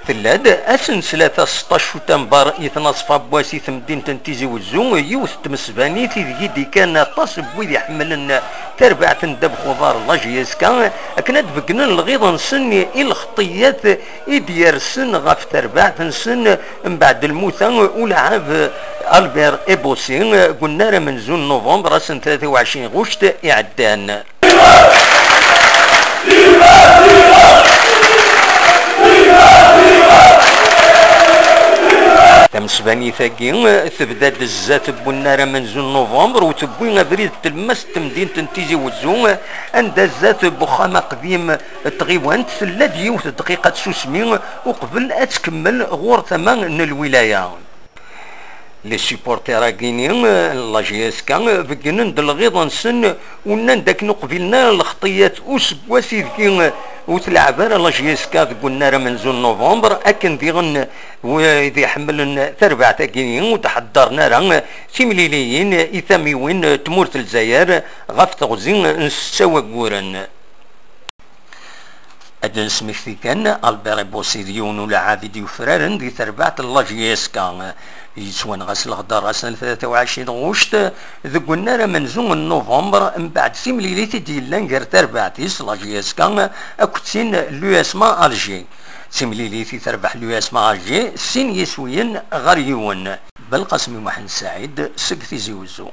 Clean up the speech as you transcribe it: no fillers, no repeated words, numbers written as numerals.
ثلاثة أسن 16 تنبار يتنصف بواسي مدينة تنتيزي والزوم يوث تمسباني في دي كان تصب ويدي حملنا تربع تندب خضار لاجيس كان أكنت بقنا الغيض نسن الخطيات إديار سن غاف تربع تنسن من بعد الموتى ولعب ألبير إبوسين قلنا من زون نوفمبر سنة 23 غشت إعدان تمسباني ثاقي تبدا الزات بونارا من زون نوفمبر وتبوي بريد تلمس تمدين تنتيزي وزون عند الزات بخامة قديم تغيوانت ثلاث يوث دقيقة سوسمين وقبل أتكمل غور ثمان الولاية لي سيبورتيرا كينيين لاجياس كان بقنا دالغيض نسن ونان داك نقبلنا الخطيات اسبواسي ذكي وتلعب لاجياس كا قلنا راه من زون نوفمبر اكن ديغن ويدي حملن تربع تاكينيين وتحضرنا راه تيمليليين اثاميوين تمورت الجزائر غاف تغزين نسوا كورن أدن سميثي كان ألبير بوسيديون ولا عادي وفرارن دي تربعت اللاجياس كان يسوان غسل الغدار سنة 23 غشت ذقلنا راه من زون نوفمبر من بعد سيمليليتي ديال غير تربعتيس لاجياس كان أكتسين لواسما ألجي سيمليليتي تربح لواسما ألجي سين يسوين غريون بالقسم محمد سعيد سكتي زيوزو.